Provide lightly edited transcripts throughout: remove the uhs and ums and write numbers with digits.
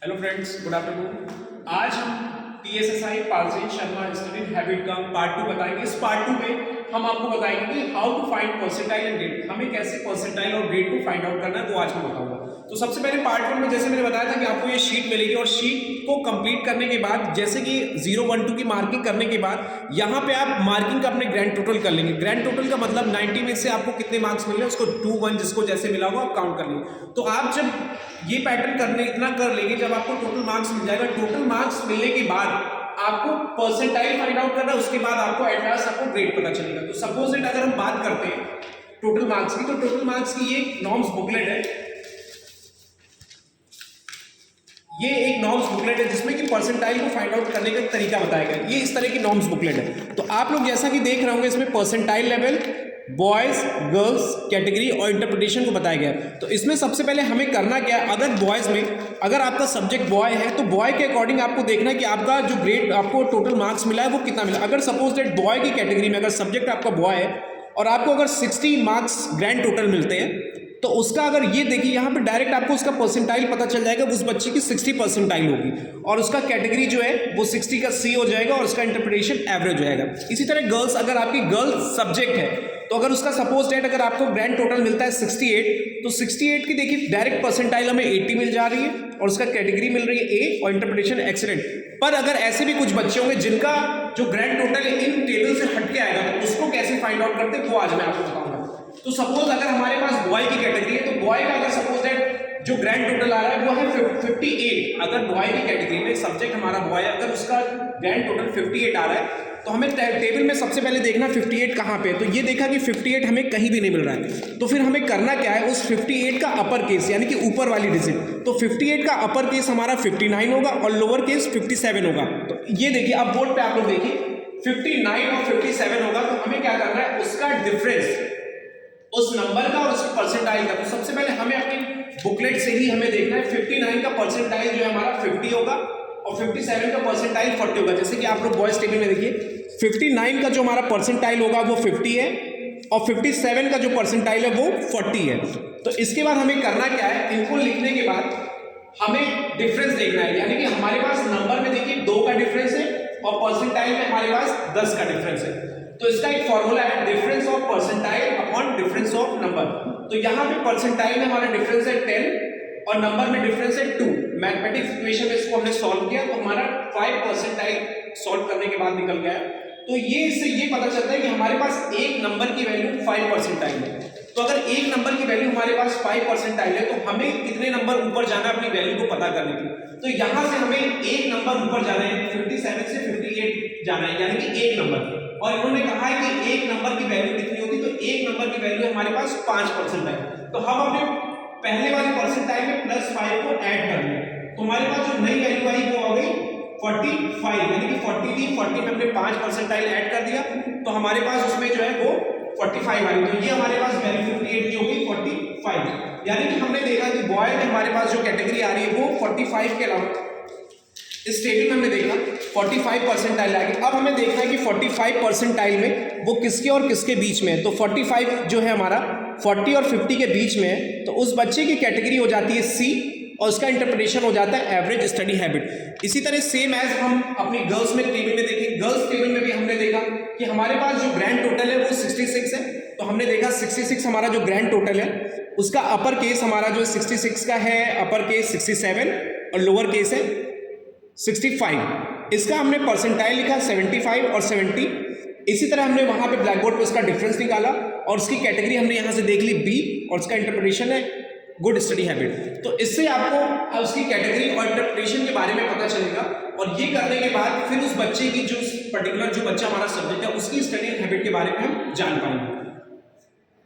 Hello friends, good afternoon. आज हम टीएसएसआई Parsi Sharma study habit का पार्ट 2 बताएंगे। इस पार्ट 2 में हम आपको बताएंगे कि how to find percentile and grade, हमें कैसे परसेंटाइल और ग्रेड को फाइंड आउट करना है, तो आज मैं बताऊंगा। तो सबसे पहले पार्ट 1 में जैसे मैंने बताया था कि आपको ये शीट मिलेगी और शीट को कंप्लीट करने के बाद जैसे कि 0, 1, 2 की मार्किंग करने के बाद यहाँ पे आप मार्किंग का अपने ग्रैंड टोटल कर लेंगे। ग्रैंड टोटल का मतलब 90 में से आपको कितने मार्क्स मिले उसको 2, 1 जिसको जैसे मिला हो आप काउंट कर लेंगे। तो आप जब ये पैटर्न करने इतना कर लेंगे, जब आपको टोटल मार्क्स मिल जाएगा, टोटल मार्क्स मिलने के बाद आपको परसेंटाइल फाइंड आउट करना है, उसके बाद आपको एट लास्ट आपको ग्रेड पता चलेगा। तो सपोज इट अगर हम बात करते हैं टोटल मार्क्स की, तो टोटल मार्क्स की ये नॉर्म्स बुकलेट है, ये एक नॉर्म्स बुकलेट है जिसमें कि परसेंटाइल को फाइंड आउट करने का तरीका बताया गया। ये इस तरह की नॉर्म्स बुकलेट है। तो आप लोग जैसा कि देख रहे होंगे इसमें percentile level, boys, girls category और इंटरप्रिटेशन को बताया गया। तो इसमें सबसे पहले हमें करना क्या है, अगर बॉयज में अगर आपका सब्जेक्ट बॉय है तो बॉय के अकॉर्डिंग आपको देखना है कि आपका जो ग्रेड आपको टोटल मार्क्स मिला है वो कितना मिला। अगर सपोज दैट बॉय की कैटेगरी में अगर सब्जेक्ट आपका बॉय है और आपको अगर 60 मार्क्स ग्रैंड टोटल मिलते हैं, तो उसका अगर ये देखिए यहाँ पे डायरेक्ट आपको उसका परसेंटाइल पता चल जाएगा, उस बच्चे की 60 परसेंटाइल होगी और उसका कैटेगरी जो है वो 60 का सी हो जाएगा और उसका इंटरप्रिटेशन एवरेज हो जाएगा। इसी तरह गर्ल्स, अगर आपकी गर्ल्स सब्जेक्ट है तो अगर उसका सपोज डेट अगर आपको ग्रैंड टोटल मिलता है 68, तो 68 की देखिए डायरेक्ट परसेंटाइल हमें 80 मिल जा रही है और उसका कैटेगरी मिल रही है ए और इंटरप्रिटेशन एक्सीलेंट। पर अगर ऐसे भी कुछ बच्चे होंगे जिनका जो ग्रैंड टोटल इन टेबल से हटके आएगा, तो उसको कैसे फाइंड आउट करते हैं वो आज मैं आपको बताऊंगा। तो सपोज अगर हमारे पास बॉय की कैटेगरी है, तो बॉय का अगर सपोज दैट जो ग्रैंड टोटल आ रहा है वो है 58। अगर बॉय की कैटेगरी में सब्जेक्ट हमारा बॉय है, अगर उसका ग्रैंड टोटल 58 आ रहा है, तो हमें टेबल में सबसे पहले देखना 58 कहाँ पे है। तो ये देखा कि 58 हमें कहीं भी नहीं मिल रहा है, तो फिर हमें करना क्या है, उस 58 का अपर केस यानी कि ऊपर वाली डिजिट, तो 58 का अपर केस हमारा 59 होगा और लोअर केस 57 होगा। तो ये देखिए आप बोर्ड पे आप लोग देखिए 59 और 57 होगा, तो हमें क्या करना है, उसका डिफरेंस उस नंबर का और उसकी परसेंटाइल का। तो सबसे पहले हमें अपनी बुकलेट से ही हमें देखना है 59 का परसेंटाइल जो है हमारा 50 होगा और 57 का परसेंटाइल 40 होगा। जैसे कि आप लोग बॉयज टेबल में देखिए 59 का जो हमारा परसेंटाइल होगा वो 50 है और 57 का जो परसेंटाइल है वो 40 है। तो इसके बाद हमें करना क्या है, इनको लिखने के बाद हमें डिफरेंस देखना है, यानी कि हमारे पास नंबर में देखिए 2 का डिफरेंस है और परसेंटाइल में हमारे पास 10 का डिफरेंस है। तो इसका एक फॉर्मूला है difference of percentile upon difference of number. तो यहाँ पे परसेंटाइल में हमारा डिफरेंस है 10 और नंबर में डिफरेंस है 2। मैथमेटिक्स इक्वेशन में इसको हमने सॉल्व किया तो हमारा 5 परसेंटाइल सॉल्व करने के बाद निकल गया। तो ये इससे ये पता चलता है कि हमारे पास एक नंबर की वैल्यू 5 परसेंटाइल है। तो अगर एक नंबर की वैल्यू हमारे पास 5 परसेंटाइल है, तो हमें कितने नंबर ऊपर जाना है अपनी वैल्यू को पता करने के। तो यहां से हमें एक नंबर ऊपर जाना है, 57 से 58 जाना है, यानी कि एक नंबर। और इन्होंने कहा है कि एक नंबर की वैल्यू कितनी होगी, तो एक नंबर की वैल्यू हमारे पास 5 परसेंटाइल। तो हम अपने पहले वाले परसेंटाइल में +5 को ऐड कर लें, तो हमारे पास जो नई वैल्यू आई वो आ गई 45, यानी कि 40 थी, 40 में हमने 5 परसेंटाइल ऐड कर दिया तो हमारे पास उसमें जो है वो 45 आई। तो ये हमारे पास वैल्यू 58 की होगी 45, यानी कि हमने देखा कि बॉय में हमारे पास जो कैटेगरी आ रही है वो 45 के अलावा इस टेबल में हमने देखा 45 परसेंटाइल आ गई। अब हमें देखना है कि 45 परसेंटाइल में वो किसके और किसके बीच में है। तो 45 जो है हमारा 40 और 50 के बीच में है, तो उस बच्चे की कैटेगरी हो जाती है सी और उसका इंटरप्रिटेशन हो जाता है एवरेज स्टडी हैबिट। इसी तरह सेम एज हम अपनी गर्ल्स में टेबल में देखें, गर्ल्स टेबल में भी हमने देखा कि हमारे पास जो ग्रैंड टोटल है वो 66 है। तो हमने देखा 66 हमारा जो ग्रैंड टोटल है उसका अपर केस हमारा जो 66 का है, अपर केस 67 और लोअर केस है 65। इसका हमने परसेंटाइल लिखा 75 और 70। इसी तरह हमने वहां पे ब्लैक बोर्ड पे उसका डिफरेंस निकाला और उसकी कैटेगरी हमने यहां से देख ली बी और उसका इंटरप्रिटेशन है गुड स्टडी हैबिट। तो इससे आपको उसकी कैटेगरी और इंटरप्रिटेशन के बारे में पता चलेगा और ये करने के बाद फिर उस बच्चे की जो पर्टिकुलर जो बच्चा हमारा सब्जेक्ट है उसकी स्टडी हैबिट के बारे में हम जान पाएंगे।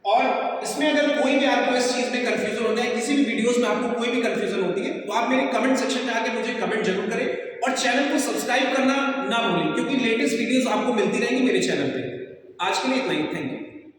और इसमें अगर कोई भी आपको इस चीज में कंफ्यूजन होता है, किसी भी वीडियोस में आपको कोई भी कंफ्यूजन होती है, तो आप मेरे कमेंट सेक्शन में आके मुझे कमेंट जरूर करें और चैनल को सब्सक्राइब करना ना भूलें, क्योंकि लेटेस्ट वीडियोस आपको मिलती रहेंगी मेरे चैनल पे। आज के लिए इतना ही, थैंक यू।